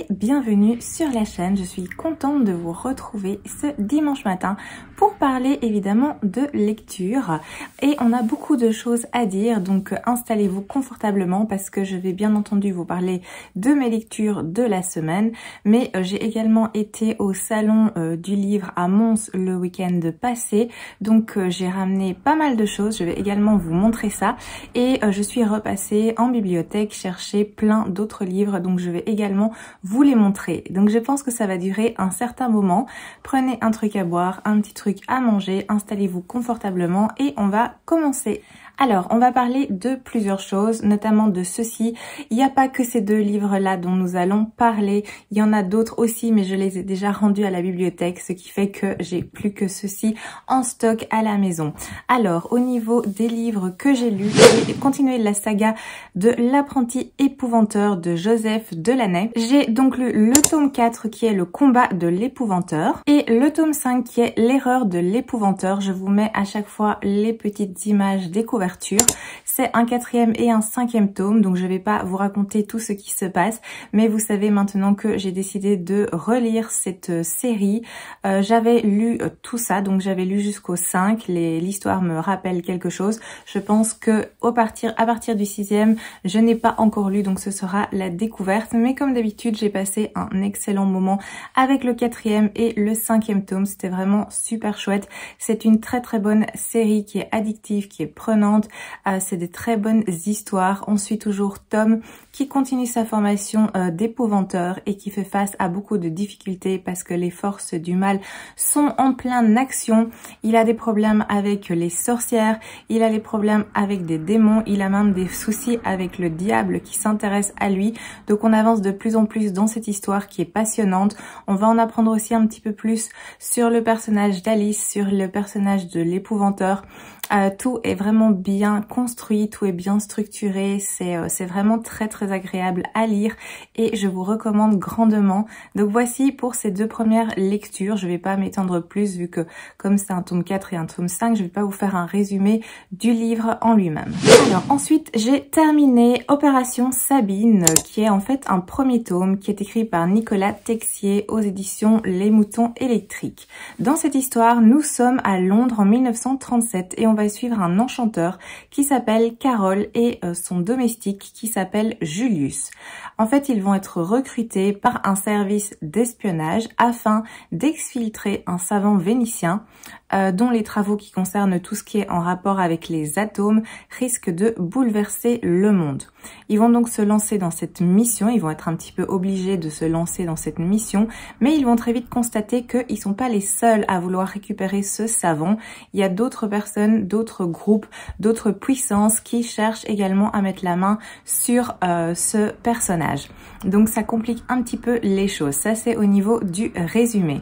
bienvenue sur la chaîne. Je suis contente de vous retrouver ce dimanche matin pour parler évidemment de lecture. Et on a beaucoup de choses à dire, donc installez-vous confortablement parce que je vais bien entendu vous parler de mes lectures de la semaine. Mais j'ai également été au salon du livre à Mons le week-end passé, donc j'ai ramené pas mal de choses. Je vais également vous montrer ça. Et je suis repassée en bibliothèque chercher plein d'autres livres, donc je vais également vous les montrer. Donc je pense que ça va durer un certain moment. Prenez un truc à boire, un petit truc à manger, installez-vous confortablement et on va commencer. Alors, on va parler de plusieurs choses, notamment de ceci. Il n'y a pas que ces deux livres-là dont nous allons parler. Il y en a d'autres aussi, mais je les ai déjà rendus à la bibliothèque, ce qui fait que j'ai plus que ceci en stock à la maison. Alors, au niveau des livres que j'ai lus, j'ai continué la saga de L'apprenti épouvanteur de Joseph Delaney. J'ai donc lu le tome 4 qui est Le combat de l'épouvanteur et le tome 5 qui est L'erreur de l'épouvanteur. Je vous mets à chaque fois les petites images des couvertures. C'est un 4e et un 5e tome, donc je vais pas vous raconter tout ce qui se passe, mais vous savez maintenant que j'ai décidé de relire cette série. J'avais lu tout ça, donc j'avais lu jusqu'au 5, l'histoire me rappelle quelque chose. Je pense que à partir du 6e, je n'ai pas encore lu, donc ce sera la découverte, mais comme d'habitude, j'ai passé un excellent moment avec le 4e et le 5e tome. C'était vraiment super chouette. C'est une très bonne série qui est addictive, qui est prenante. C'est des très bonnes histoires. On suit toujours Tom qui continue sa formation d'épouvanteur et qui fait face à beaucoup de difficultés parce que les forces du mal sont en pleine action. Il a des problèmes avec les sorcières, il a des problèmes avec des démons, il a même des soucis avec le diable qui s'intéresse à lui. Donc on avance de plus en plus dans cette histoire qui est passionnante. On va en apprendre aussi un petit peu plus sur le personnage d'Alice, sur le personnage de l'épouvanteur. Tout est vraiment bien construit, tout est bien structuré, c'est vraiment très agréable à lire et je vous recommande grandement. Donc voici pour ces deux premières lectures. Je vais pas m'étendre plus vu que comme c'est un tome 4 et un tome 5, je vais pas vous faire un résumé du livre en lui-même. Alors ensuite j'ai terminé Opération Sabine qui est en fait un premier tome qui est écrit par Nicolas Texier aux éditions Les Moutons Électriques. Dans cette histoire, nous sommes à Londres en 1937 et on va suivre un enchanteur qui s'appelle Carole et son domestique qui s'appelle Julius. En fait, ils vont être recrutés par un service d'espionnage afin d'exfiltrer un savant vénitien dont les travaux qui concernent tout ce qui est en rapport avec les atomes risquent de bouleverser le monde. Ils vont donc se lancer dans cette mission, ils vont être un petit peu obligés de se lancer dans cette mission, mais ils vont très vite constater qu'ils sont pas les seuls à vouloir récupérer ce savant. Il y a d'autres personnes, d'autres groupes, d'autres puissances qui cherchent également à mettre la main sur ce personnage. Donc ça complique un petit peu les choses. Ça c'est au niveau du résumé.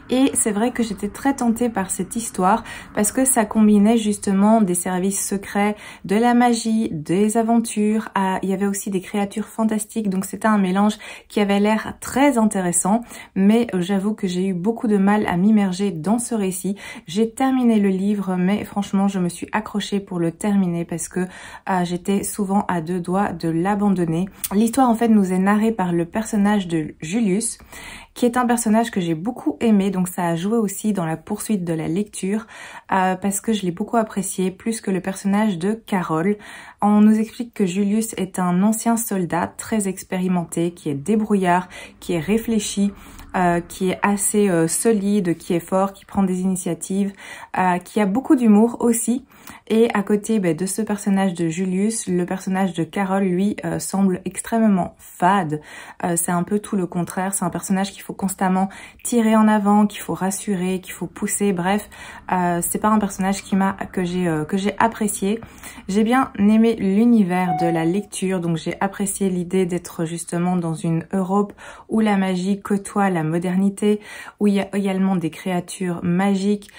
Et c'est vrai que j'étais très tentée par cette histoire parce que ça combinait justement des services secrets, de la magie, des aventures. Il y avait aussi des créatures fantastiques, donc c'était un mélange qui avait l'air très intéressant. Mais j'avoue que j'ai eu beaucoup de mal à m'immerger dans ce récit. J'ai terminé le livre, mais franchement je me suis accrochée pour le terminer parce que j'étais souvent à deux doigts de l'abandonner. L'histoire en fait nous est narrée par le personnage de Julius, qui est un personnage que j'ai beaucoup aimé, donc ça a joué aussi dans la poursuite de la lecture parce que je l'ai beaucoup apprécié, plus que le personnage de Carole. On nous explique que Julius est un ancien soldat très expérimenté, qui est débrouillard, qui est réfléchi, qui est assez solide, qui est fort, qui prend des initiatives, qui a beaucoup d'humour aussi. Et à côté de ce personnage de Julius, le personnage de Carole, lui, semble extrêmement fade. C'est un peu tout le contraire. C'est un personnage qu'il faut constamment tirer en avant, qu'il faut rassurer, qu'il faut pousser. Bref, c'est pas un personnage que j'ai apprécié. J'ai bien aimé l'univers de la lecture, donc j'ai apprécié l'idée d'être justement dans une Europe où la magie côtoie la modernité, où il y a également des créatures magiques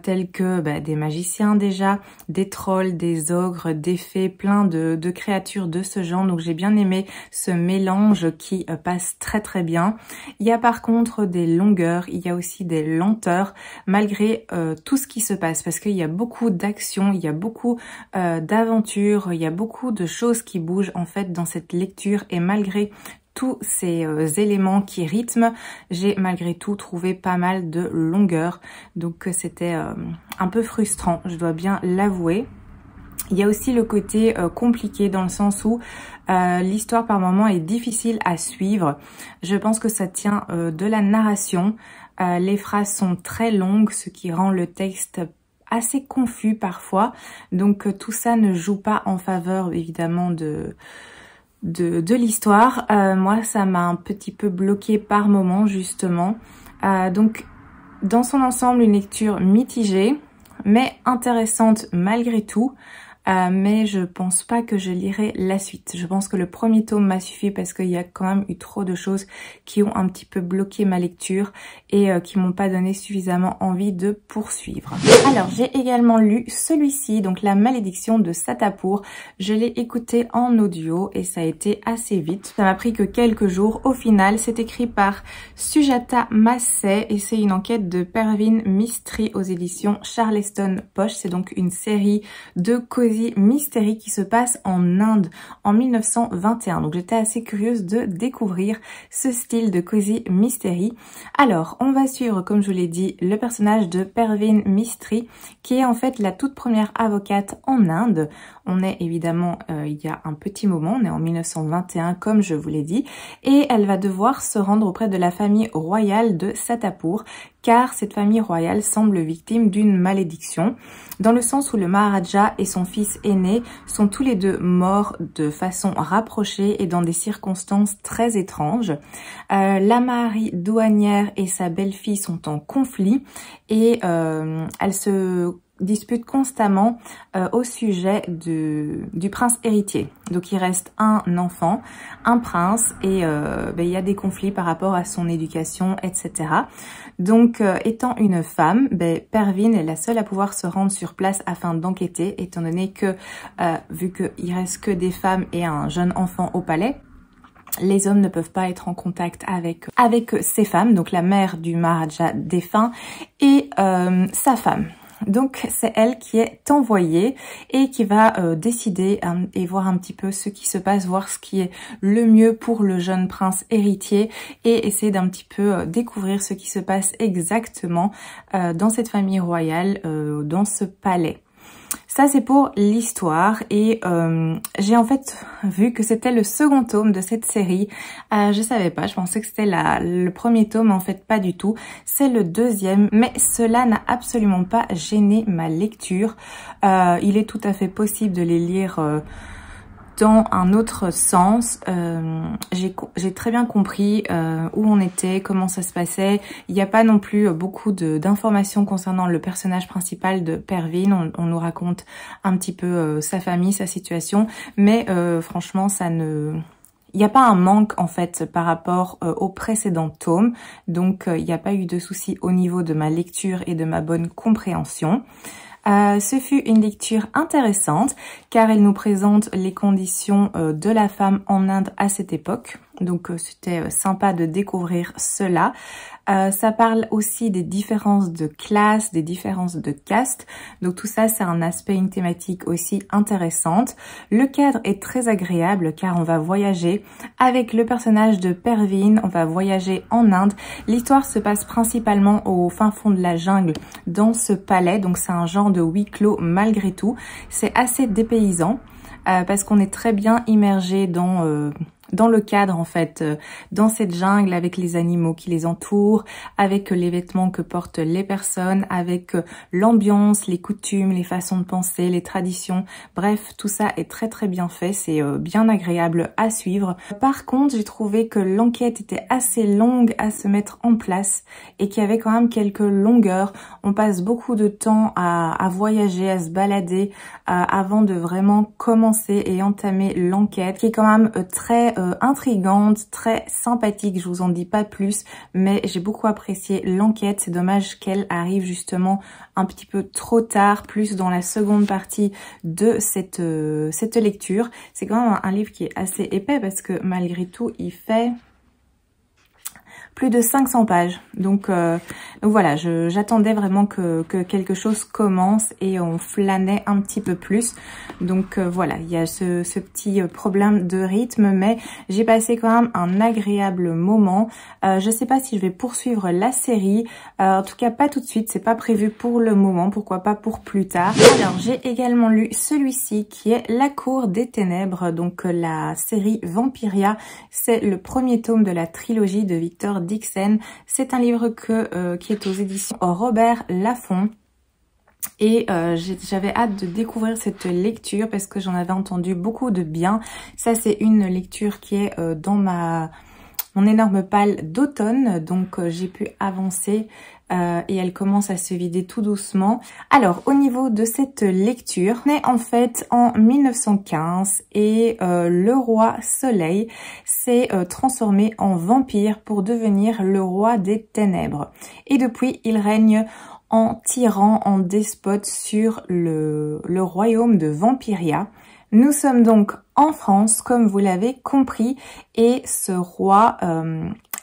telles que des magiciens déjà, des trolls, des ogres, des fées, plein de créatures de ce genre. Donc j'ai bien aimé ce mélange qui passe très bien. Il y a par contre des longueurs, il y a aussi des lenteurs malgré tout ce qui se passe parce qu'il y a beaucoup d'action, il y a beaucoup d'aventures, il y a beaucoup de choses qui bougent en fait dans cette lecture et malgré tous ces éléments qui rythment, j'ai malgré tout trouvé pas mal de longueur. Donc c'était un peu frustrant, je dois bien l'avouer. Il y a aussi le côté compliqué dans le sens où l'histoire par moment est difficile à suivre. Je pense que ça tient de la narration. Les phrases sont très longues, ce qui rend le texte assez confus parfois. Donc tout ça ne joue pas en faveur évidemment de l'histoire. Moi, ça m'a un petit peu bloqué par moment justement. Donc dans son ensemble, une lecture mitigée, mais intéressante malgré tout. Mais je pense pas que je lirai la suite. Je pense que le premier tome m'a suffi parce qu'il y a quand même eu trop de choses qui ont un petit peu bloqué ma lecture et qui m'ont pas donné suffisamment envie de poursuivre. Alors j'ai également lu celui-ci, donc La Malédiction de Satapour. Je l'ai écouté en audio et ça a été assez vite. Ça m'a pris que quelques jours. Au final, c'est écrit par Sujata Massey et c'est une enquête de Pervin Mistry aux éditions Charleston Poche. C'est donc une série de Cozy Mystery qui se passe en Inde en 1921. Donc j'étais assez curieuse de découvrir ce style de Cozy Mystery. Alors on va suivre, comme je vous l'ai dit, le personnage de Pervin Mistry qui est en fait la toute première avocate en Inde. On est évidemment il y a un petit moment, on est en 1921 comme je vous l'ai dit, et elle va devoir se rendre auprès de la famille royale de Satapour car cette famille royale semble victime d'une malédiction, dans le sens où le Maharaja et son fils aîné sont tous les deux morts de façon rapprochée et dans des circonstances très étranges. La Mahari douanière et sa belle-fille sont en conflit et elles se disputent constamment au sujet du prince héritier. Donc il reste un enfant, un prince et il y a des conflits par rapport à son éducation, etc. Donc étant une femme, Pervin est la seule à pouvoir se rendre sur place afin d'enquêter, étant donné que vu qu'il reste que des femmes et un jeune enfant au palais, les hommes ne peuvent pas être en contact avec ces femmes, donc la mère du Maharaja défunt et sa femme. Donc c'est elle qui est envoyée et qui va décider et voir un petit peu ce qui se passe, voir ce qui est le mieux pour le jeune prince héritier et essayer d'un petit peu découvrir ce qui se passe exactement dans cette famille royale, dans ce palais. Ça c'est pour l'histoire et j'ai en fait vu que c'était le second tome de cette série. Je savais pas, je pensais que c'était le premier tome, en fait pas du tout. C'est le deuxième, mais cela n'a absolument pas gêné ma lecture. Il est tout à fait possible de les lire dans un autre sens. J'ai très bien compris où on était, comment ça se passait. Il n'y a pas non plus beaucoup d'informations concernant le personnage principal de Pervin. On nous raconte un petit peu sa famille, sa situation, mais franchement, il n'y a pas un manque en fait par rapport au précédent tome, donc il n'y a pas eu de soucis au niveau de ma lecture et de ma bonne compréhension. Ce fut une lecture intéressante car elle nous présente les conditions de la femme en Inde à cette époque. Donc c'était sympa de découvrir cela. Ça parle aussi des différences de classe, des différences de caste. Donc tout ça, c'est un aspect, une thématique aussi intéressante. Le cadre est très agréable car on va voyager avec le personnage de Pervin. On va voyager en Inde. L'histoire se passe principalement au fin fond de la jungle dans ce palais. Donc c'est un genre de huis clos malgré tout. C'est assez dépaysant parce qu'on est très bien immergé dans le cadre en fait, dans cette jungle avec les animaux qui les entourent, avec les vêtements que portent les personnes, avec l'ambiance, les coutumes, les façons de penser, les traditions. Bref, tout ça est très très bien fait, c'est bien agréable à suivre. Par contre, j'ai trouvé que l'enquête était assez longue à se mettre en place et qu'il y avait quand même quelques longueurs. On passe beaucoup de temps à voyager, à se balader avant de vraiment commencer et entamer l'enquête, qui est quand même très intrigante, très sympathique, je vous en dis pas plus, mais j'ai beaucoup apprécié l'enquête. C'est dommage qu'elle arrive justement un petit peu trop tard, plus dans la seconde partie de cette lecture. C'est quand même un livre qui est assez épais parce que malgré tout, il fait plus de 500 pages. Donc voilà, j'attendais vraiment que quelque chose commence et on flânait un petit peu plus. Donc voilà, il y a ce petit problème de rythme, mais j'ai passé quand même un agréable moment. Je sais pas si je vais poursuivre la série, en tout cas pas tout de suite, c'est pas prévu pour le moment, pourquoi pas pour plus tard. Alors j'ai également lu celui-ci qui est La Cour des Ténèbres, donc la série Vampiria. C'est le premier tome de la trilogie de Victor Dixon. C'est un livre qui est aux éditions Robert Laffont. Et j'avais hâte de découvrir cette lecture parce que j'en avais entendu beaucoup de bien. Ça, c'est une lecture qui est dans mon énorme palle d'automne, donc j'ai pu avancer et elle commence à se vider tout doucement. Alors, au niveau de cette lecture, on est en fait en 1915 et le roi Soleil s'est transformé en vampire pour devenir le roi des ténèbres. Et depuis, il règne en tyran, en despote sur le royaume de Vampiria. Nous sommes donc en France, comme vous l'avez compris, et ce roi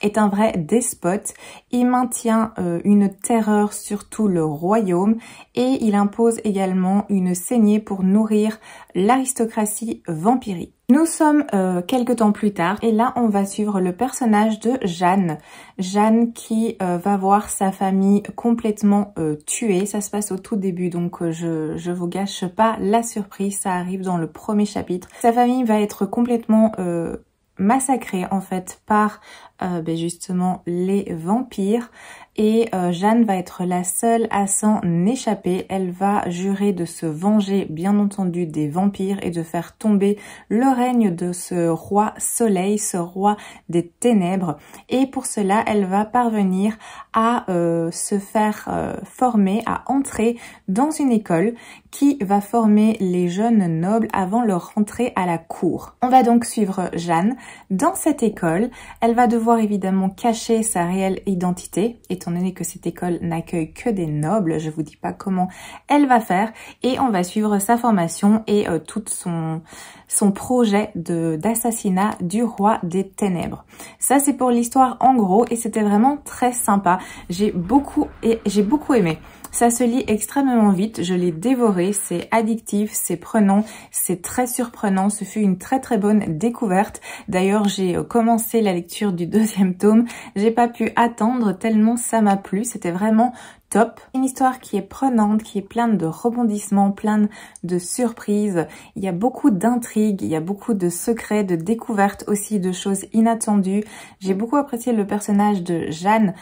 est un vrai despote. Il maintient une terreur sur tout le royaume et il impose également une saignée pour nourrir l'aristocratie vampirique. Nous sommes quelques temps plus tard et là on va suivre le personnage de Jeanne. Jeanne qui va voir sa famille complètement tuée. Ça se passe au tout début, donc je vous gâche pas la surprise, ça arrive dans le premier chapitre. Sa famille va être complètement massacrée en fait par justement les vampires. Et Jeanne va être la seule à s'en échapper. Elle va jurer de se venger, bien entendu, des vampires et de faire tomber le règne de ce roi Soleil, ce roi des ténèbres. Et pour cela, elle va parvenir à se faire former, à entrer dans une école qui va former les jeunes nobles avant leur rentrée à la cour. On va donc suivre Jeanne dans cette école. Elle va devoir évidemment cacher sa réelle identité, étant donné que cette école n'accueille que des nobles. Je vous dis pas comment elle va faire, et on va suivre sa formation et tout son projet d'assassinat du roi des ténèbres. Ça c'est pour l'histoire en gros, et c'était vraiment très sympa. J'ai beaucoup aimé. Ça se lit extrêmement vite, je l'ai dévoré, c'est addictif, c'est prenant, c'est très surprenant, ce fut une très très bonne découverte. D'ailleurs, j'ai commencé la lecture du deuxième tome, j'ai pas pu attendre tellement ça m'a plu, c'était vraiment top. Une histoire qui est prenante, qui est pleine de rebondissements, pleine de surprises. Il y a beaucoup d'intrigues, il y a beaucoup de secrets, de découvertes aussi, de choses inattendues. J'ai beaucoup apprécié le personnage de Jeanne,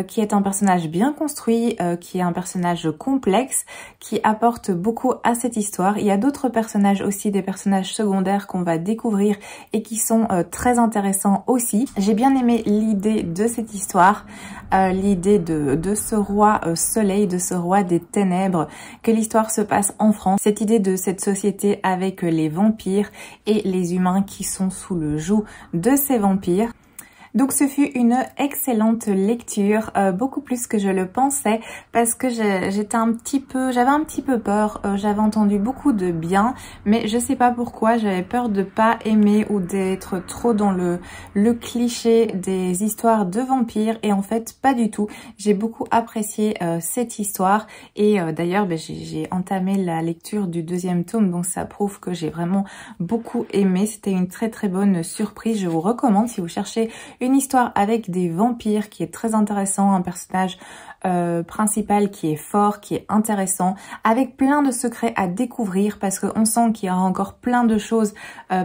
qui est un personnage bien construit, qui est un personnage complexe, qui apporte beaucoup à cette histoire. Il y a d'autres personnages aussi, des personnages secondaires qu'on va découvrir et qui sont très intéressants aussi. J'ai bien aimé l'idée de cette histoire, l'idée de ce roi Soleil, de ce roi des ténèbres, que l'histoire se passe en France. Cette idée de cette société avec les vampires et les humains qui sont sous le joug de ces vampires. Donc ce fut une excellente lecture, beaucoup plus que je le pensais, parce que j'avais un petit peu peur. J'avais entendu beaucoup de bien, mais je sais pas pourquoi, j'avais peur de pas aimer ou d'être trop dans le cliché des histoires de vampires, et en fait pas du tout. J'ai beaucoup apprécié cette histoire, et d'ailleurs j'ai entamé la lecture du deuxième tome, donc ça prouve que j'ai vraiment beaucoup aimé. C'était une très très bonne surprise. Je vous recommande si vous cherchez une histoire avec des vampires qui est très intéressant, un personnage principal qui est fort, qui est intéressant, avec plein de secrets à découvrir, parce qu'on sent qu'il y aura encore plein de choses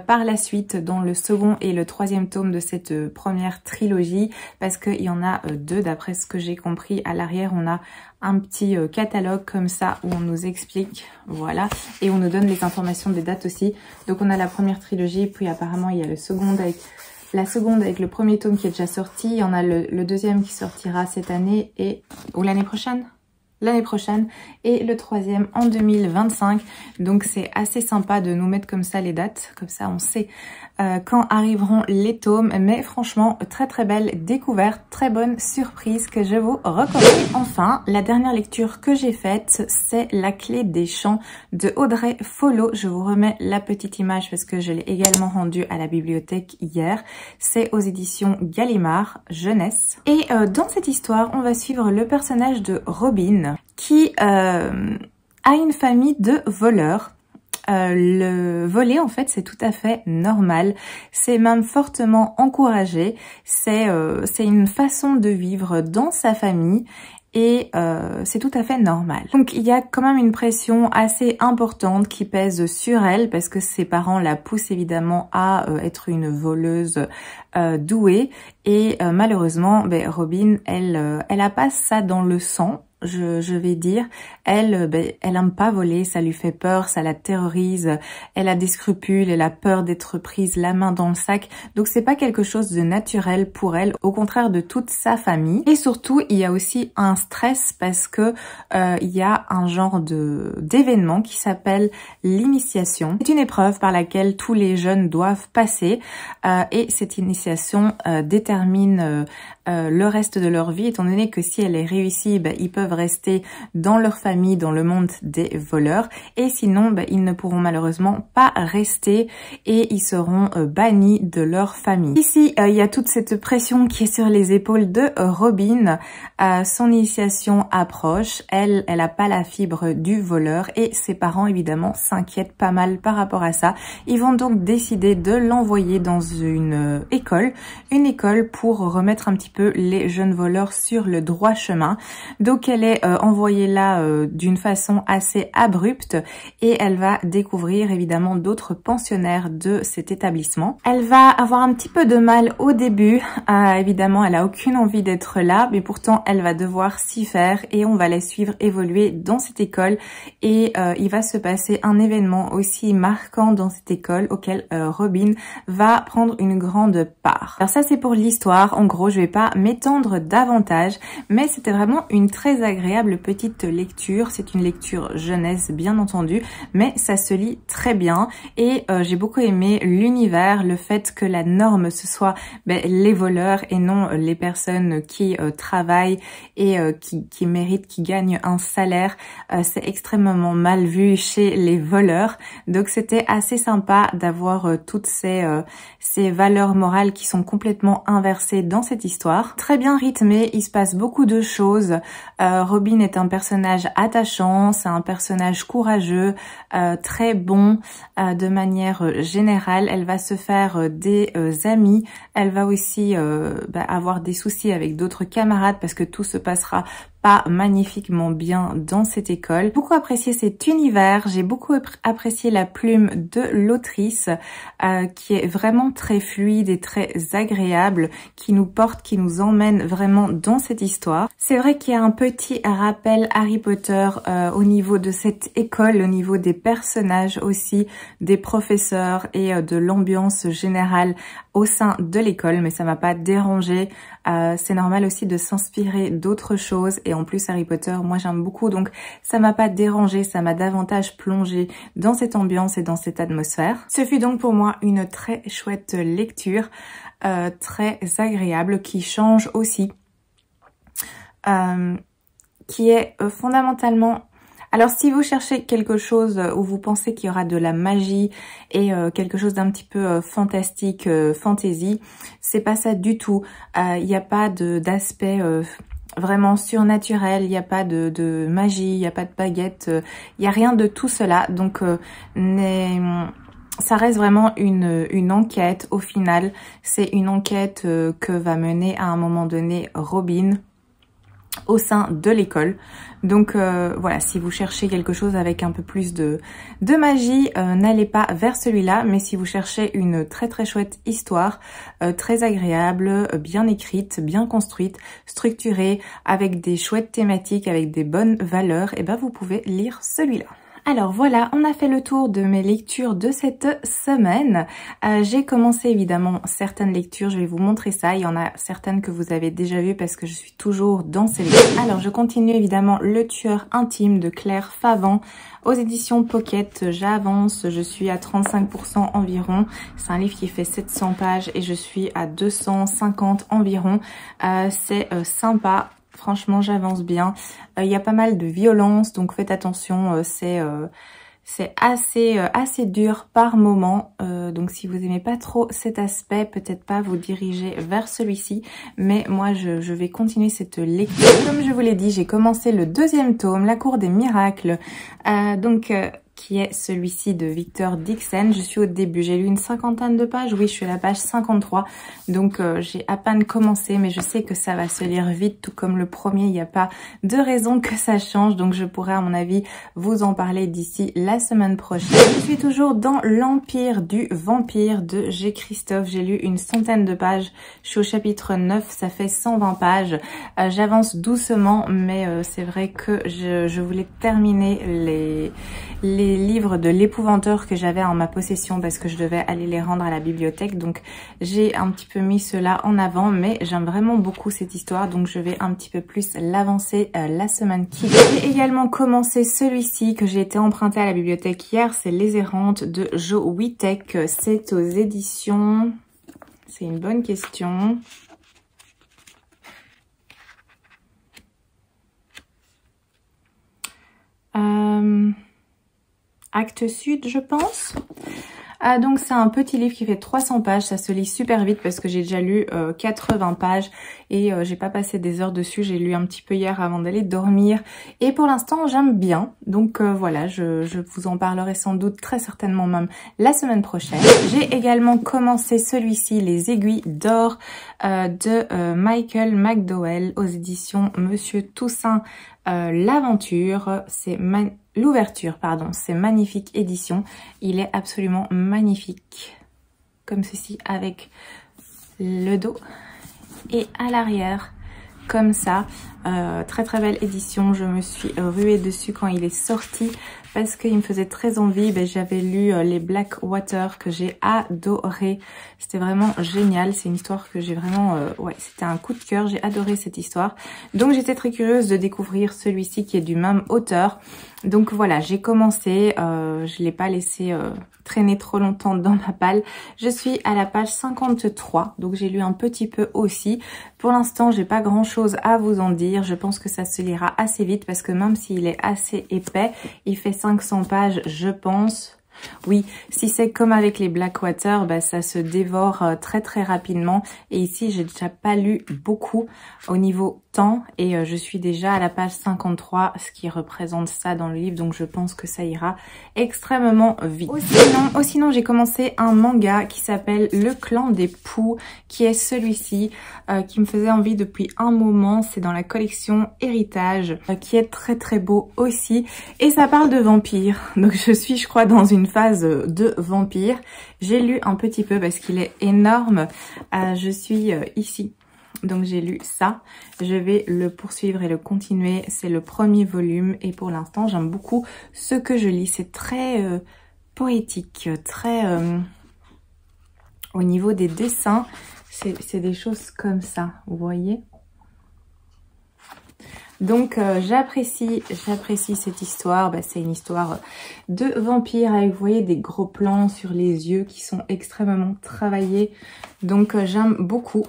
par la suite dans le second et le troisième tome de cette première trilogie, parce qu'il y en a deux d'après ce que j'ai compris. À l'arrière on a un petit catalogue comme ça où on nous explique, voilà, et on nous donne les informations des dates aussi. Donc on a la première trilogie, puis apparemment il y a la seconde avec le premier tome qui est déjà sorti. Il y en a le deuxième qui sortira cette année ou l'année prochaine. l'année prochaine et le troisième en 2025. Donc c'est assez sympa de nous mettre comme ça les dates, comme ça on sait quand arriveront les tomes. Mais franchement, très très belle découverte, très bonne surprise que je vous recommande. Enfin, la dernière lecture que j'ai faite, c'est La clé des champs de Audrey Follo. Je vous remets la petite image parce que je l'ai également rendue à la bibliothèque hier. C'est aux éditions Gallimard Jeunesse. Et dans cette histoire, on va suivre le personnage de Robin qui a une famille de voleurs. Le voler, en fait, c'est tout à fait normal. C'est même fortement encouragé. C'est une façon de vivre dans sa famille. Et c'est tout à fait normal. Donc il y a quand même une pression assez importante qui pèse sur elle parce que ses parents la poussent évidemment à être une voleuse douée. Et malheureusement, Robin, elle a pas ça dans le sang. Je vais dire, elle aime pas voler, ça lui fait peur, ça la terrorise, elle a des scrupules, elle a peur d'être prise la main dans le sac, donc c'est pas quelque chose de naturel pour elle, au contraire de toute sa famille. Et surtout, il y a aussi un stress parce que il y a un genre d'événement qui s'appelle l'initiation. C'est une épreuve par laquelle tous les jeunes doivent passer et cette initiation détermine le reste de leur vie, étant donné que si elle est réussie, ils peuvent rester dans leur famille, dans le monde des voleurs, et sinon, ils ne pourront malheureusement pas rester et ils seront bannis de leur famille. Ici, il y a toute cette pression qui est sur les épaules de Robin. Son initiation approche, elle a pas la fibre du voleur et ses parents, évidemment, s'inquiètent pas mal par rapport à ça. Ils vont donc décider de l'envoyer dans une école pour remettre un petit peu les jeunes voleurs sur le droit chemin. Donc elle est envoyée là d'une façon assez abrupte et elle va découvrir évidemment d'autres pensionnaires de cet établissement. Elle va avoir un petit peu de mal au début, évidemment elle a aucune envie d'être là, mais pourtant elle va devoir s'y faire et on va la suivre évoluer dans cette école et il va se passer un événement aussi marquant dans cette école auquel Robin va prendre une grande part. Alors ça c'est pour l'histoire, en gros je vais pas m'étendre davantage, mais c'était vraiment une très agréable petite lecture. C'est une lecture jeunesse bien entendu, mais ça se lit très bien et j'ai beaucoup aimé l'univers, le fait que la norme ce soit les voleurs et non les personnes qui travaillent et qui méritent, qui gagnent un salaire. C'est extrêmement mal vu chez les voleurs, donc c'était assez sympa d'avoir toutes ces valeurs morales qui sont complètement inversées dans cette histoire. Très bien rythmé, il se passe beaucoup de choses. Robin est un personnage attachant, c'est un personnage courageux, très bon de manière générale. Elle va se faire des amis, elle va aussi avoir des soucis avec d'autres camarades parce que tout se passera pas magnifiquement bien dans cette école. J'ai beaucoup apprécié cet univers, j'ai beaucoup apprécié la plume de l'autrice qui est vraiment très fluide et très agréable, qui nous porte, qui nous emmène vraiment dans cette histoire. C'est vrai qu'il y a un petit rappel Harry Potter au niveau de cette école, au niveau des personnages aussi, des professeurs et de l'ambiance générale au sein de l'école, mais ça m'a pas dérangé. C'est normal aussi de s'inspirer d'autres choses et en plus Harry Potter, moi j'aime beaucoup, donc ça m'a pas dérangé, ça m'a davantage plongé dans cette ambiance et dans cette atmosphère. Ce fut donc pour moi une très chouette lecture, très agréable, qui change aussi, qui est fondamentalement... Alors si vous cherchez quelque chose où vous pensez qu'il y aura de la magie et quelque chose d'un petit peu fantastique, fantasy, c'est pas ça du tout. Il n'y a pas d'aspect vraiment surnaturel, il n'y a pas de magie, il n'y a pas de baguette, il n'y a rien de tout cela. Donc ça reste vraiment une enquête au final. C'est une enquête que va mener à un moment donné Robin au sein de l'école. Donc voilà, si vous cherchez quelque chose avec un peu plus de magie, n'allez pas vers celui-là, mais si vous cherchez une très très chouette histoire, très agréable, bien écrite, bien construite, structurée, avec des chouettes thématiques, avec des bonnes valeurs, et ben vous pouvez lire celui-là. Alors voilà, on a fait le tour de mes lectures de cette semaine. J'ai commencé évidemment certaines lectures, je vais vous montrer ça. Il y en a certaines que vous avez déjà vues parce que je suis toujours dans ces lectures. Alors je continue évidemment Le Tueur intime de Claire Favant aux éditions Pocket. J'avance, je suis à 35% environ. C'est un livre qui fait 700 pages et je suis à 250 environ. C'est sympa. Franchement, j'avance bien. Il y a pas mal de violence, donc faites attention. C'est assez dur par moment. Donc si vous aimez pas trop cet aspect, peut-être pas vous diriger vers celui-ci. Mais moi, je vais continuer cette lecture. Comme je vous l'ai dit, j'ai commencé le deuxième tome, La Cour des Miracles. Qui est celui-ci de Victor Dixon. Je suis au début, j'ai lu une cinquantaine de pages, oui je suis à la page 53, donc j'ai à peine commencé, mais je sais que ça va se lire vite, tout comme le premier, il n'y a pas de raison que ça change, donc je pourrais à mon avis vous en parler d'ici la semaine prochaine. Je suis toujours dans l'Empire du Vampire de G. Christophe, j'ai lu une centaine de pages, je suis au chapitre 9, ça fait 120 pages, j'avance doucement, mais c'est vrai que je voulais terminer les livres de l'épouvanteur que j'avais en ma possession parce que je devais aller les rendre à la bibliothèque, donc j'ai un petit peu mis cela en avant, mais j'aime vraiment beaucoup cette histoire, donc je vais un petit peu plus l'avancer la semaine qui vient. J'ai également commencé celui-ci que j'ai été emprunté à la bibliothèque hier, c'est Les Errantes de Jo Witek, c'est aux éditions... C'est une bonne question. Actes Sud, je pense. Donc c'est un petit livre qui fait 300 pages, ça se lit super vite parce que j'ai déjà lu 80 pages et j'ai pas passé des heures dessus, j'ai lu un petit peu hier avant d'aller dormir et pour l'instant j'aime bien, donc voilà, je vous en parlerai sans doute très certainement même la semaine prochaine. J'ai également commencé celui-ci, Les Aiguilles d'Or de Michael McDowell aux éditions Monsieur Toussaint l'Aventure, l'ouverture, pardon, c'est magnifique édition. Il est absolument magnifique. Comme ceci, avec le dos et à l'arrière, comme ça. Très très belle édition. Je me suis ruée dessus quand il est sorti parce qu'il me faisait très envie. J'avais lu les Blackwater que j'ai adoré. C'était vraiment génial. C'est une histoire que j'ai vraiment... ouais, c'était un coup de cœur. J'ai adoré cette histoire. Donc j'étais très curieuse de découvrir celui-ci qui est du même auteur. Donc voilà, j'ai commencé. Je l'ai pas laissé traîner trop longtemps dans ma palle. Je suis à la page 53. Donc j'ai lu un petit peu aussi. Pour l'instant, j'ai pas grand chose à vous en dire. Je pense que ça se lira assez vite parce que même s'il est assez épais, il fait 500 pages, je pense. Oui, si c'est comme avec les Blackwater, ça se dévore très très rapidement. Et ici, j'ai déjà pas lu beaucoup au niveau temps et je suis déjà à la page 53, ce qui représente ça dans le livre. Donc je pense que ça ira extrêmement vite. Sinon j'ai commencé un manga qui s'appelle Le Clan des Poux, qui est celui-ci, qui me faisait envie depuis un moment. C'est dans la collection Héritage, qui est très très beau aussi. Et ça parle de vampires. Donc je suis, je crois, dans une phase de vampire. J'ai lu un petit peu parce qu'il est énorme. Je suis ici. Donc j'ai lu ça. Je vais le poursuivre et le continuer. C'est le premier volume et pour l'instant j'aime beaucoup ce que je lis. C'est très poétique, très... au niveau des dessins, c'est des choses comme ça, vous voyez. Donc j'apprécie cette histoire. C'est une histoire de vampire avec, vous voyez, des gros plans sur les yeux qui sont extrêmement travaillés. Donc j'aime beaucoup.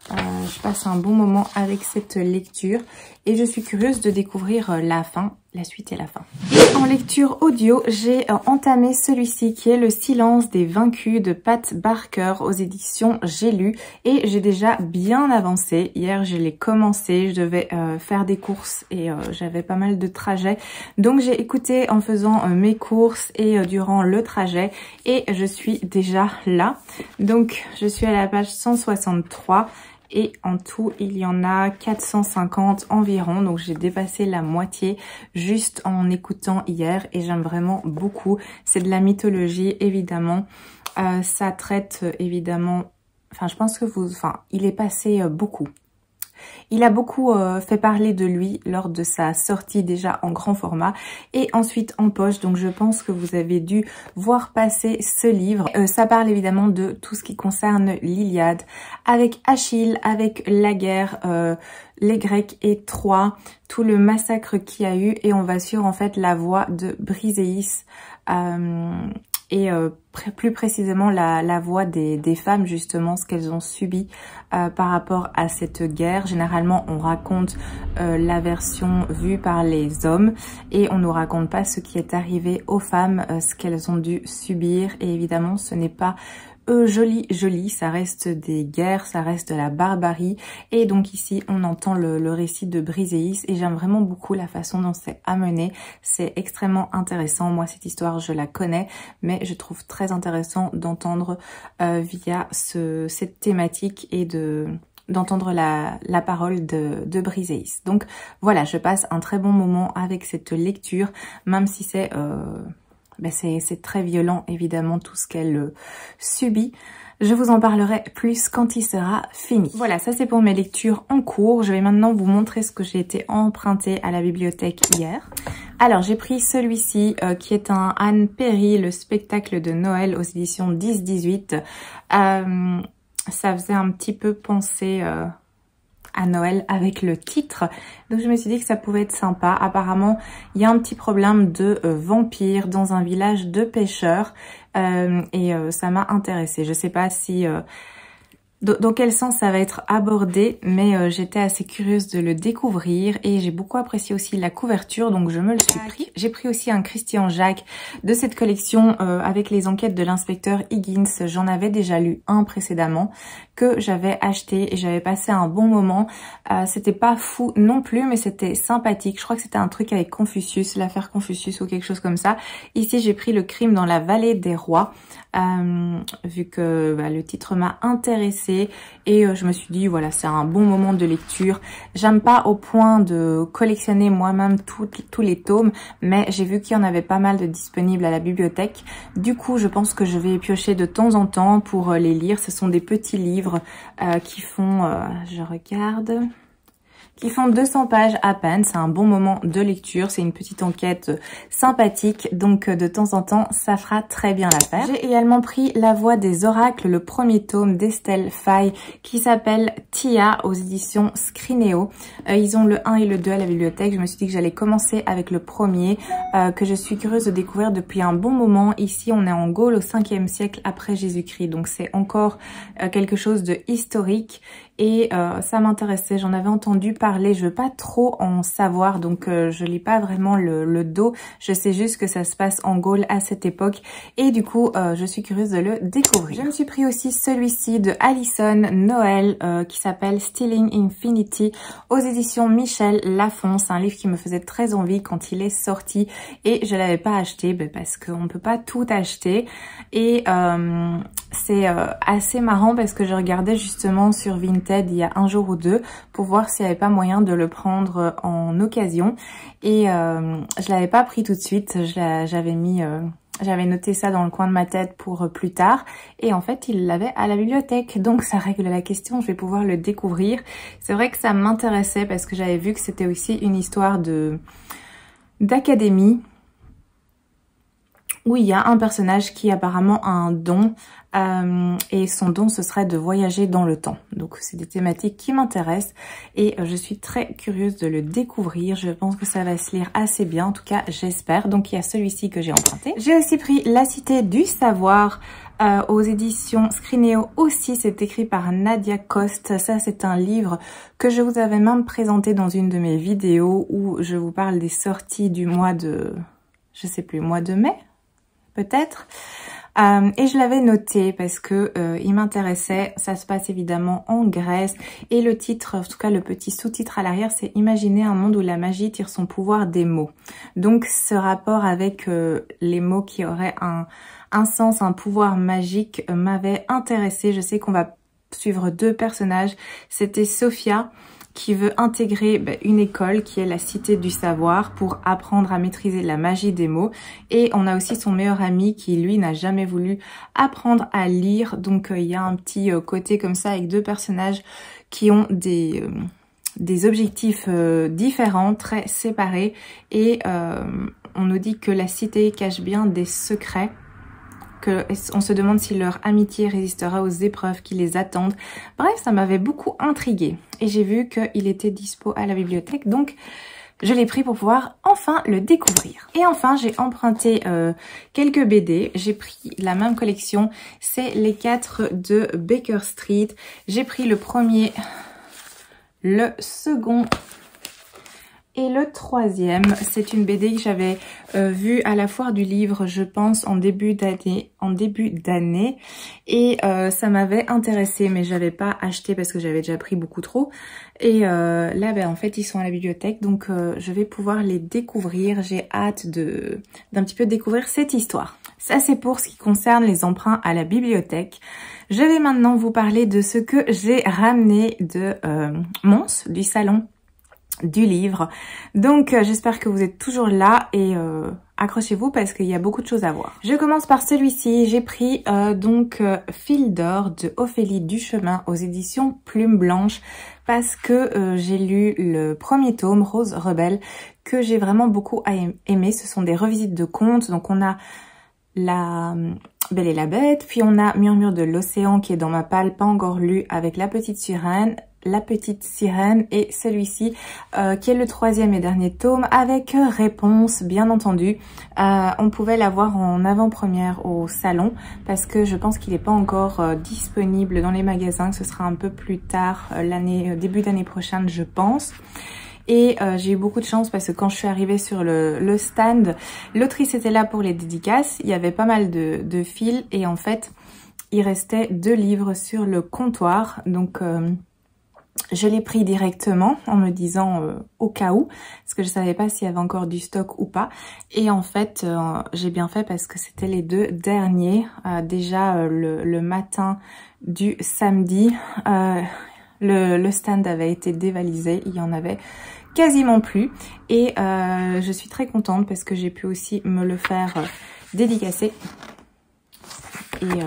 Je passe un bon moment avec cette lecture et je suis curieuse de découvrir la fin, la suite et la fin. Et en lecture audio, j'ai entamé celui-ci qui est Le Silence des Vaincus de Pat Barker aux éditions J'ai lu et j'ai déjà bien avancé. Hier, je l'ai commencé, je devais faire des courses et j'avais pas mal de trajets. Donc j'ai écouté en faisant mes courses et durant le trajet et je suis déjà là. Donc je suis à la page 163. Et en tout, il y en a 450 environ. Donc, j'ai dépassé la moitié juste en écoutant hier. Et j'aime vraiment beaucoup. C'est de la mythologie, évidemment. Ça traite, évidemment... Enfin, je pense que il est passé beaucoup. Il a beaucoup fait parler de lui lors de sa sortie déjà en grand format et ensuite en poche. Donc je pense que vous avez dû voir passer ce livre. Ça parle évidemment de tout ce qui concerne l'Iliade, avec Achille, avec la guerre, les Grecs et Troie, tout le massacre qu'il y a eu, et on va suivre en fait la voie de Briséis et plus précisément la voix des femmes, justement, ce qu'elles ont subi par rapport à cette guerre. Généralement, on raconte la version vue par les hommes et on ne nous raconte pas ce qui est arrivé aux femmes, ce qu'elles ont dû subir. Et évidemment, ce n'est pas joli, ça reste des guerres, ça reste de la barbarie. Et donc ici, on entend le récit de Briséis et j'aime vraiment beaucoup la façon dont c'est amené. C'est extrêmement intéressant. Moi, cette histoire, je la connais, mais je trouve très intéressant d'entendre via cette thématique et d'entendre la parole de Briséis. Donc voilà, je passe un très bon moment avec cette lecture, même si c'est très violent, évidemment, tout ce qu'elle subit. Je vous en parlerai plus quand il sera fini. Voilà, ça c'est pour mes lectures en cours. Je vais maintenant vous montrer ce que j'ai été emprunté à la bibliothèque hier. Alors, j'ai pris celui-ci qui est un Anne Perry, le spectacle de Noël aux éditions 10-18. Ça faisait un petit peu penser à Noël avec le titre. Donc je me suis dit que ça pouvait être sympa. Apparemment, il y a un petit problème de vampires dans un village de pêcheurs et ça m'a intéressée. Je sais pas si dans quel sens ça va être abordé, mais j'étais assez curieuse de le découvrir et j'ai beaucoup apprécié aussi la couverture, donc je me le suis pris. J'ai pris aussi un Christian Jacques de cette collection avec les enquêtes de l'inspecteur Higgins. J'en avais déjà lu un précédemment que j'avais acheté et j'avais passé un bon moment. C'était pas fou non plus, mais c'était sympathique. Je crois que c'était un truc avec Confucius, l'affaire Confucius ou quelque chose comme ça. Ici, j'ai pris Le crime dans la vallée des rois, vu que le titre m'a intéressée. Et je me suis dit, voilà, c'est un bon moment de lecture. J'aime pas au point de collectionner moi-même tous les tomes, mais j'ai vu qu'il y en avait pas mal de disponibles à la bibliothèque. Du coup, je pense que je vais piocher de temps en temps pour les lire. Ce sont des petits livres qui font, je regarde, qui font 200 pages à peine. C'est un bon moment de lecture, c'est une petite enquête sympathique, donc de temps en temps ça fera très bien l'affaire. J'ai également pris La Voix des oracles, le premier tome d'Estelle Faye qui s'appelle Tia aux éditions Scrinéo. Ils ont le 1 et le 2 à la bibliothèque. Je me suis dit que j'allais commencer avec le premier que je suis curieuse de découvrir depuis un bon moment. Ici on est en Gaule au 5e siècle après Jésus-Christ, donc c'est encore quelque chose de historique. Et ça m'intéressait, j'en avais entendu parler, je veux pas trop en savoir, donc je lis pas vraiment le dos, je sais juste que ça se passe en Gaule à cette époque, et du coup je suis curieuse de le découvrir. Je me suis pris aussi celui-ci de Alison Noël qui s'appelle Stealing Infinity aux éditions Michel Lafon. C'est un livre qui me faisait très envie quand il est sorti et je l'avais pas acheté parce qu'on ne peut pas tout acheter, et c'est assez marrant parce que je regardais justement sur Vinted il y a un jour ou deux pour voir s'il n'y avait pas moyen de le prendre en occasion, et je l'avais pas pris tout de suite. J'avais noté ça dans le coin de ma tête pour plus tard, et en fait il l'avait à la bibliothèque, donc ça règle la question, je vais pouvoir le découvrir. C'est vrai que ça m'intéressait parce que j'avais vu que c'était aussi une histoire d'académie où il y a un personnage qui apparemment a un don, et son don ce serait de voyager dans le temps. Donc c'est des thématiques qui m'intéressent et je suis très curieuse de le découvrir. Je pense que ça va se lire assez bien, en tout cas j'espère. Donc il y a celui-ci que j'ai emprunté. J'ai aussi pris La Cité du Savoir aux éditions Scrinéo aussi. C'est écrit par Nadia Coste. Ça c'est un livre que je vous avais même présenté dans une de mes vidéos où je vous parle des sorties du mois de, je sais plus, mois de mai peut-être. Et je l'avais noté parce que il m'intéressait. Ça se passe évidemment en Grèce et le titre, en tout cas le petit sous-titre à l'arrière, c'est Imaginer un monde où la magie tire son pouvoir des mots. Donc ce rapport avec les mots qui auraient un sens, un pouvoir magique m'avait intéressée. Je sais qu'on va suivre deux personnages. C'était Sophia qui veut intégrer une école qui est la Cité du Savoir pour apprendre à maîtriser la magie des mots. Et on a aussi son meilleur ami qui, lui, n'a jamais voulu apprendre à lire. Donc, il y a un petit côté comme ça avec deux personnages qui ont des des objectifs différents, très séparés. Et on nous dit que la cité cache bien des secrets. On se demande si leur amitié résistera aux épreuves qui les attendent. Bref, ça m'avait beaucoup intriguée. Et j'ai vu qu'il était dispo à la bibliothèque, donc je l'ai pris pour pouvoir enfin le découvrir. Et enfin, j'ai emprunté quelques BD. J'ai pris la même collection, c'est les 4 de Baker Street. J'ai pris le premier, le second et le troisième. C'est une BD que j'avais vue à la foire du livre, je pense, en début d'année. Et ça m'avait intéressée, mais j'avais pas acheté parce que j'avais déjà pris beaucoup trop. Et là, en fait, ils sont à la bibliothèque, donc je vais pouvoir les découvrir. J'ai hâte d'un petit peu découvrir cette histoire. Ça, c'est pour ce qui concerne les emprunts à la bibliothèque. Je vais maintenant vous parler de ce que j'ai ramené de Mons, du salon du livre. Donc j'espère que vous êtes toujours là et accrochez-vous parce qu'il y a beaucoup de choses à voir. Je commence par celui-ci. J'ai pris Fil d'or de Ophélie Duchemin aux éditions Plume Blanche parce que j'ai lu le premier tome, Rose Rebelle, que j'ai vraiment beaucoup aimé. Ce sont des revisites de contes. Donc on a La Belle et la Bête, puis on a Murmure de l'Océan qui est dans ma palle, pas encore lu, avec La Petite Sirène et celui-ci qui est le troisième et dernier tome avec réponse bien entendu. On pouvait l'avoir en avant-première au salon parce que je pense qu'il n'est pas encore disponible dans les magasins, que ce sera un peu plus tard, début d'année prochaine je pense. Et j'ai eu beaucoup de chance parce que quand je suis arrivée sur le stand, l'autrice était là pour les dédicaces, il y avait pas mal de fils et en fait il restait 2 livres sur le comptoir, donc je l'ai pris directement en me disant au cas où, parce que je savais pas s'il y avait encore du stock ou pas. Et en fait, j'ai bien fait parce que c'était les 2 derniers. Déjà le matin du samedi, le stand avait été dévalisé, il y en avait quasiment plus. Et je suis très contente parce que j'ai pu aussi me le faire dédicacer. Et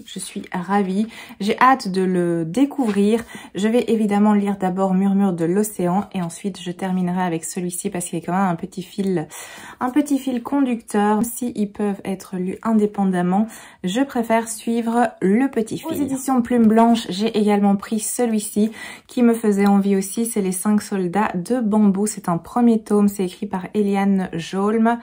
je suis ravie. J'ai hâte de le découvrir. Je vais évidemment lire d'abord Murmure de l'Océan et ensuite je terminerai avec celui-ci parce qu'il y a quand même un petit fil conducteur. Si ils peuvent être lus indépendamment, je préfère suivre le petit fil. Aux éditions Plume Blanche, j'ai également pris celui-ci qui me faisait envie aussi. C'est Les 5 soldats de bambou. C'est un premier tome. C'est écrit par Eliane Jolm.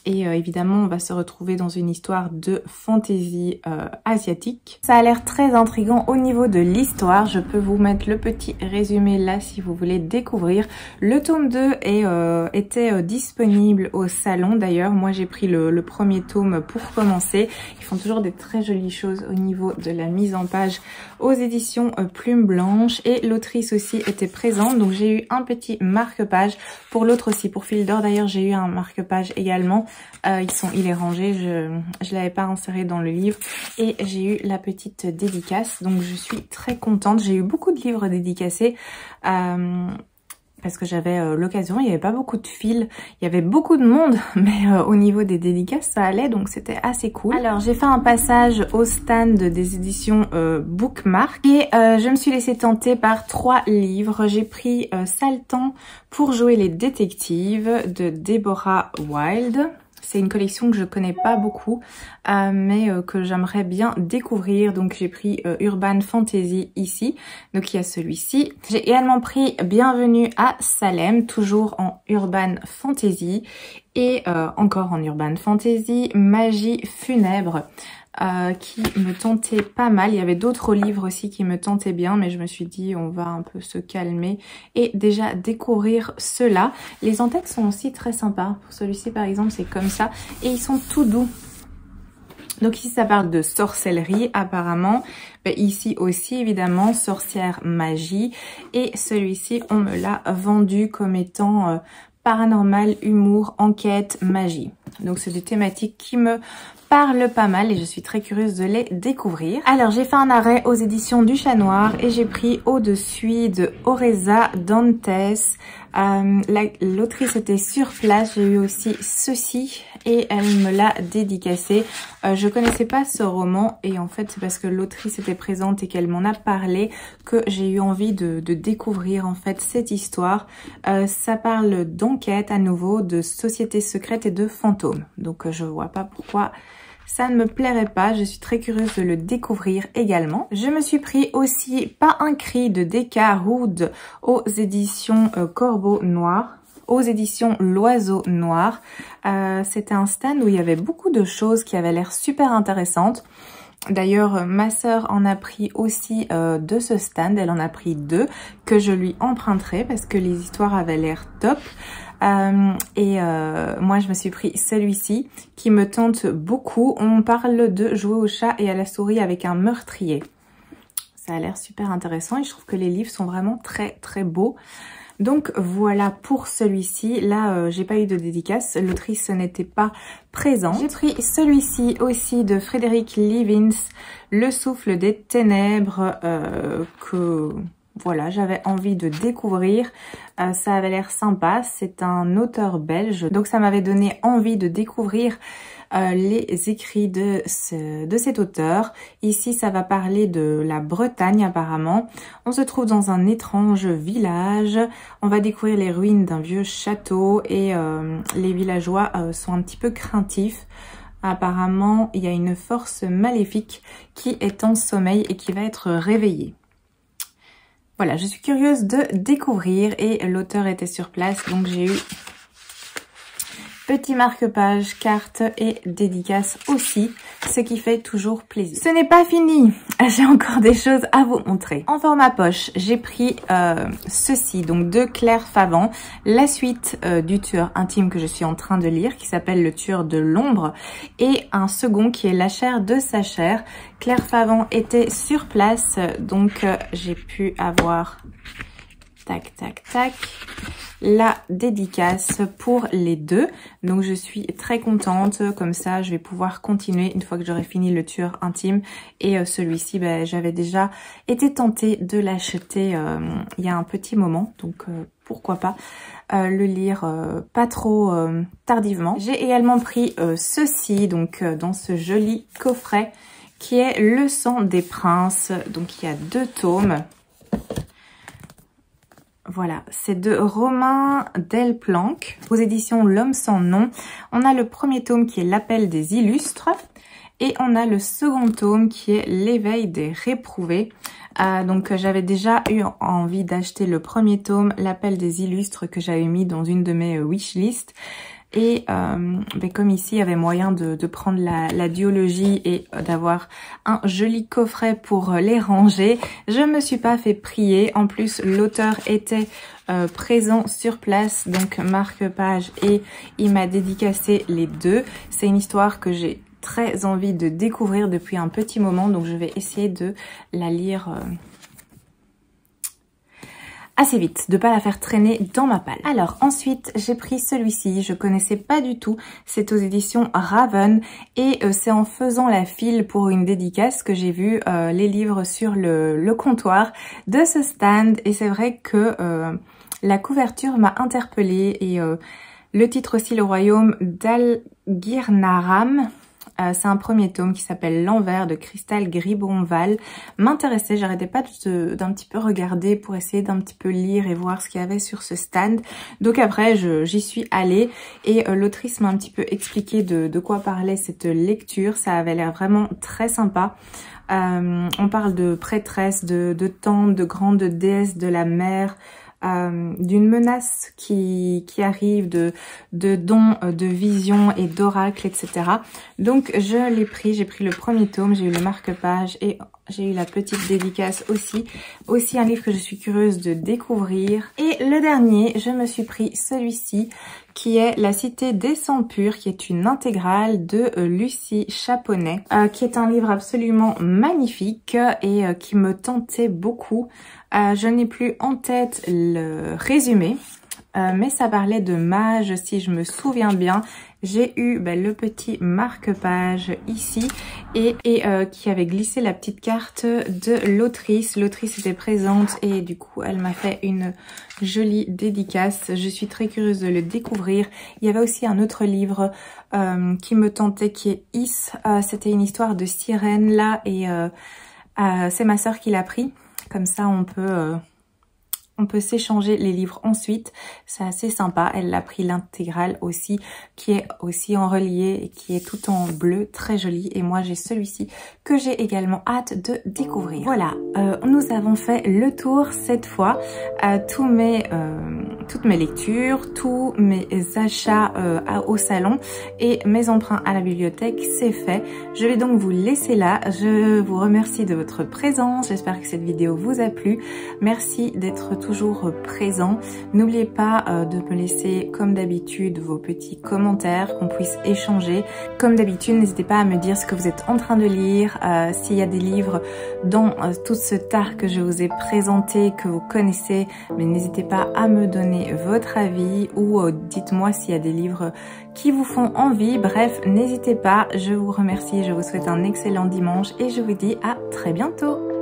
Évidemment on va se retrouver dans une histoire de fantasy asiatique. Ça a l'air très intriguant au niveau de l'histoire. Je peux vous mettre le petit résumé là si vous voulez découvrir. Le tome 2 était disponible au salon. D'ailleurs moi j'ai pris le premier tome pour commencer. Ils font toujours des très jolies choses au niveau de la mise en page aux éditions Plume Blanche et l'autrice aussi était présente, donc j'ai eu un petit marque-page. Pour l'autre aussi, pour Fil d'or d'ailleurs, j'ai eu un marque-page également. Il est rangé, je l'avais pas inséré dans le livre et j'ai eu la petite dédicace, donc je suis très contente. J'ai eu beaucoup de livres dédicacés parce que j'avais l'occasion, il n'y avait pas beaucoup de fils, il y avait beaucoup de monde, mais au niveau des dédicaces, ça allait, donc c'était assez cool. Alors, j'ai fait un passage au stand des éditions Bookmark et je me suis laissée tenter par 3 livres. J'ai pris Sale temps pour jouer les détectives de Deborah Wilde. C'est une collection que je connais pas beaucoup, mais que j'aimerais bien découvrir. Donc j'ai pris Urban Fantasy ici. Donc il y a celui-ci. J'ai également pris Bienvenue à Salem, toujours en Urban Fantasy. Et encore en Urban Fantasy, Magie funèbre. Qui me tentait pas mal. Il y avait d'autres livres aussi qui me tentaient bien, mais je me suis dit on va un peu se calmer et déjà découvrir cela. Les en-têtes sont aussi très sympas. Pour celui-ci par exemple c'est comme ça et ils sont tout doux. Donc ici ça parle de sorcellerie apparemment, mais ici aussi évidemment sorcière magie et celui-ci on me l'a vendu comme étant paranormal, humour, enquête, magie. Donc c'est des thématiques qui me parlent pas mal et je suis très curieuse de les découvrir. Alors j'ai fait un arrêt aux éditions du Chat Noir et j'ai pris Au-dessus de Oreza Dantes. L'autrice était sur place, j'ai eu aussi ceci et elle me l'a dédicacé. Je connaissais pas ce roman et en fait c'est parce que l'autrice était présente et qu'elle m'en a parlé que j'ai eu envie de découvrir en fait cette histoire. Ça parle d'enquête à nouveau, de sociétés secrètes et de fantômes. Donc je vois pas pourquoi ça ne me plairait pas, je suis très curieuse de le découvrir également. Je me suis pris aussi Pas un cri de D.K. Rood aux éditions Corbeau Noir, aux éditions L'Oiseau Noir. C'était un stand où il y avait beaucoup de choses qui avaient l'air super intéressantes. D'ailleurs, ma sœur en a pris aussi de ce stand, elle en a pris 2 que je lui emprunterai parce que les histoires avaient l'air top. Moi je me suis pris celui-ci qui me tente beaucoup. On parle de jouer au chat et à la souris avec un meurtrier. Ça a l'air super intéressant et je trouve que les livres sont vraiment très très beaux. Donc voilà pour celui-ci. Là j'ai pas eu de dédicace, l'autrice n'était pas présente. J'ai pris celui-ci aussi de Frédéric Levins, Le souffle des ténèbres, que voilà, j'avais envie de découvrir. Ça avait l'air sympa, c'est un auteur belge, donc ça m'avait donné envie de découvrir les écrits de cet auteur. Ici, ça va parler de la Bretagne apparemment. On se trouve dans un étrange village. On va découvrir les ruines d'un vieux château et les villageois sont un petit peu craintifs. Apparemment, il y a une force maléfique qui est en sommeil et qui va être réveillée. Voilà, je suis curieuse de découvrir et l'auteur était sur place, donc j'ai eu petit marque-page, carte et dédicace aussi, ce qui fait toujours plaisir. Ce n'est pas fini, j'ai encore des choses à vous montrer. En format poche, j'ai pris ceci, donc de Claire Favant, la suite du tueur intime que je suis en train de lire, qui s'appelle Le tueur de l'ombre, et un second qui est La chair de sa chair. Claire Favant était sur place, donc j'ai pu avoir tac tac tac la dédicace pour les 2, donc je suis très contente. Comme ça je vais pouvoir continuer une fois que j'aurai fini Le tueur intime, et celui-ci j'avais déjà été tentée de l'acheter il y a un petit moment, donc pourquoi pas le lire pas trop tardivement. J'ai également pris ceci, donc dans ce joli coffret qui est Le sang des princes, donc il y a 2 tomes. Voilà, c'est de Romain Delplanque, aux éditions L'Homme sans nom. On a le premier tome qui est L'Appel des illustres et on a le second tome qui est L'éveil des réprouvés. Donc j'avais déjà eu envie d'acheter le premier tome, L'Appel des illustres, que j'avais mis dans une de mes wishlists. Et comme ici, il y avait moyen de prendre la duologie et d'avoir un joli coffret pour les ranger. Je me suis pas fait prier. En plus, l'auteur était présent sur place, donc marque-page, et il m'a dédicacé les 2. C'est une histoire que j'ai très envie de découvrir depuis un petit moment, donc je vais essayer de la lire assez vite, de pas la faire traîner dans ma palle. Alors ensuite j'ai pris celui-ci, je connaissais pas du tout, c'est aux éditions Raven et c'est en faisant la file pour une dédicace que j'ai vu les livres sur le comptoir de ce stand, et c'est vrai que la couverture m'a interpellée et le titre aussi, Le royaume d'Algirnaram. C'est un premier tome qui s'appelle L'envers de Cristal Gribonval. M'intéressait, j'arrêtais pas d'un petit peu regarder pour essayer d'un petit peu lire et voir ce qu'il y avait sur ce stand. Donc après j'y suis allée et l'autrice m'a un petit peu expliqué de quoi parlait cette lecture. Ça avait l'air vraiment très sympa. On parle de prêtresses, de tantes, de grandes déesses de la mer, d'une menace qui arrive, de dons, de visions et d'oracles, etc. Donc je l'ai pris, j'ai pris le premier tome, j'ai eu le marque-page et j'ai eu la petite dédicace aussi. Aussi un livre que je suis curieuse de découvrir. Et le dernier, je me suis pris celui-ci qui est La Cité des Sangs Purs, qui est une intégrale de Lucie Chaponnet, qui est un livre absolument magnifique et qui me tentait beaucoup. Je n'ai plus en tête le résumé, mais ça parlait de mages, si je me souviens bien. j'ai eu le petit marque-page ici et qui avait glissé la petite carte de l'autrice. L'autrice était présente et du coup elle m'a fait une jolie dédicace. Je suis très curieuse de le découvrir. Il y avait aussi un autre livre qui me tentait, qui est Is. C'était une histoire de sirène là et c'est ma sœur qui l'a pris. Comme ça on peut s'échanger les livres ensuite, c'est assez sympa. Elle l'a pris l'intégrale aussi, qui est aussi en relié et qui est tout en bleu, très joli. Et moi j'ai celui-ci que j'ai également hâte de découvrir. Voilà, nous avons fait le tour cette fois. Toutes mes lectures, tous mes achats au salon et mes emprunts à la bibliothèque, c'est fait. Je vais donc vous laisser là. Je vous remercie de votre présence. J'espère que cette vidéo vous a plu. Merci d'être toujours présent. N'oubliez pas de me laisser comme d'habitude vos petits commentaires, qu'on puisse échanger. Comme d'habitude, n'hésitez pas à me dire ce que vous êtes en train de lire, s'il y a des livres dans tout ce tas que je vous ai présenté, que vous connaissez, mais n'hésitez pas à me donner votre avis ou dites-moi s'il y a des livres qui vous font envie. Bref, n'hésitez pas. Je vous remercie, je vous souhaite un excellent dimanche et je vous dis à très bientôt.